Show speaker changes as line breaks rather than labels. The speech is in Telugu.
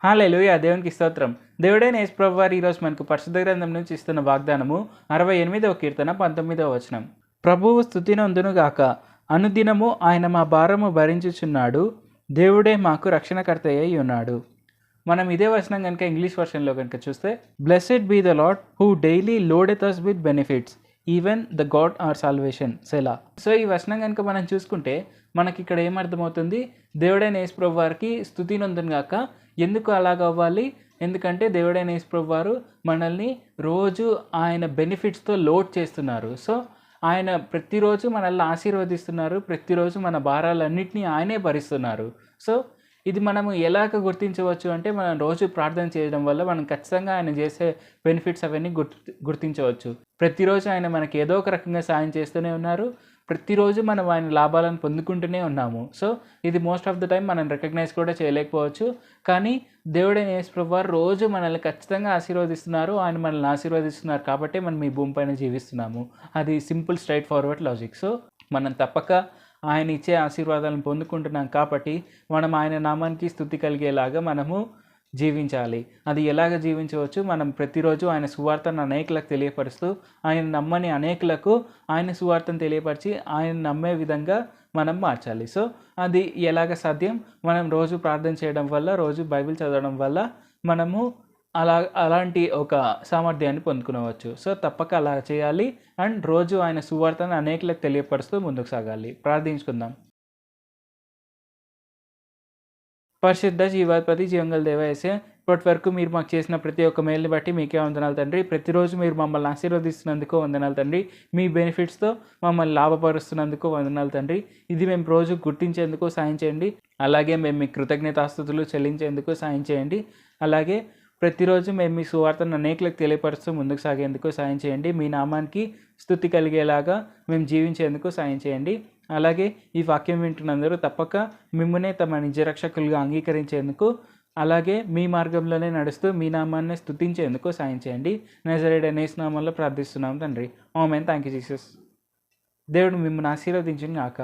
హల్లెలూయా! దేవునికి స్తోత్రం. దేవుడైన యేసు ప్రభువారు ఈరోజు మనకు పరిశుద్ధ గ్రంథం నుంచి ఇస్తున్న వాగ్దానము 68వ కీర్తన 19వ వచనం. ప్రభువు స్తుతినందునుగాక, అనుదినము ఆయన మా భారము భరించుచున్నాడు, దేవుడే మాకు రక్షణకర్తయ్య ఉన్నాడు. మనం ఇదే వచనం కనుక ఇంగ్లీష్ వర్షన్లో కనుక చూస్తే, blessed be the Lord who daily loadeth us with benefits, even the God our salvation selah. So ఈ వచనం కనుక మనం చూసుకుంటే మనకి ఇక్కడ ఏమర్థమవుతుంది, దేవుడైన యేసు ప్రభు వారికి స్తుతి నందునుగాక. ఎందుకు అలాగ అవ్వాలి? ఎందుకంటే దేవుడైన యేసు ప్రభు వారు మనల్ని రోజు ఆయన బెనిఫిట్స్తో లోడ్ చేస్తున్నారు. సో ఆయన ప్రతిరోజు మనల్ని ఆశీర్వదిస్తున్నారు, ప్రతిరోజు మన భారాలన్నింటినీ ఆయనే భరిస్తున్నారు. సో ఇది మనము ఎలాగ గుర్తించవచ్చు అంటే, మనం రోజు ప్రార్థన చేయడం వల్ల మనం ఖచ్చితంగా ఆయన చేసే బెనిఫిట్స్ అవన్నీ గుర్తించవచ్చు. ప్రతిరోజు ఆయన మనకి ఏదో ఒక రకంగా సాయం చేస్తూనే ఉన్నారు, ప్రతిరోజు మనం ఆయన లాభాలను పొందుకుంటూనే ఉన్నాము. సో ఇది మోస్ట్ ఆఫ్ ద టైం మనం రికగ్నైజ్ కూడా చేయలేకపోవచ్చు, కానీ దేవుడైన యేసు ప్రభువారు రోజు మనల్ని ఖచ్చితంగా ఆశీర్వదిస్తున్నారు. ఆయన మనల్ని ఆశీర్వదిస్తున్నారు కాబట్టి మనం ఈ భూమిపైన జీవిస్తున్నాము. అది simple straight forward logic. So మనం తప్పక ఆయన ఇచ్చే ఆశీర్వాదాలను పొందుకుంటున్నాం కాబట్టి మనం ఆయన నామానికి స్తుతి కలిగేలాగా మనము జీవించాలి. అది ఎలాగ జీవించవచ్చు? మనం ప్రతిరోజు ఆయన సువార్తను అనేకులకు తెలియపరుస్తూ, ఆయన నమ్మని అనేకులకు ఆయన సువార్తను తెలియపరిచి ఆయన నమ్మే విధంగా మనం మార్చాలి. సో అది ఎలాగ సాధ్యం? మనం రోజు ప్రార్థన చేయడం వల్ల, రోజు బైబిల్ చదవడం వల్ల మనము అలాంటి ఒక సామర్థ్యాన్ని పొందుకునవచ్చు. సో తప్పక అలా చేయాలి అండ్ రోజు ఆయన సువార్తను అనేకులకు తెలియపరుస్తూ ముందుకు సాగాలి. ప్రార్థించుకుందాం. పరిశుద్ధ జీవాధిపతి జీవంగల దేవ యేసయ్య, ఇప్పటి వరకు మీరు మాకు చేసిన ప్రతి ఒక్క మేలుని బట్టి మీకే వందనాలు తండ్రి. ప్రతిరోజు మీరు మమ్మల్ని ఆశీర్వదిస్తున్నందుకు వందనాలు తండ్రి. మీ బెనిఫిట్స్తో మమ్మల్ని లాభపరుస్తున్నందుకు వందనాలు తండ్రి. ఇది మేము రోజు గుర్తించేందుకు సాయం చేయండి. అలాగే మేము మీ కృతజ్ఞతాస్తుతులు చెల్లించేందుకు సాయం చేయండి. అలాగే ప్రతిరోజు మేము మీ సువార్తను అనేకులకు తెలియపరుస్తూ ముందుకు సాగేందుకు సాయం చేయండి. మీ నామానికి స్తుతి కలిగేలాగా మేము జీవించేందుకు సాయం చేయండి. అలాగే ఈ వాక్యం వింటున్నందరూ తప్పక మిమ్మల్నే తమ నిజరక్షకులుగా అంగీకరించేందుకు, అలాగే మీ మార్గంలోనే నడుస్తూ మీ నామాన్ని స్తుతించేందుకు సాయం చేయండి. నజరేయుడైన యేసు నామములో ప్రార్థిస్తున్నాం తండ్రి. ఆమేన్. Thank you Jesus. దేవుడు మిమ్మల్ని ఆశీర్వదించును గాక.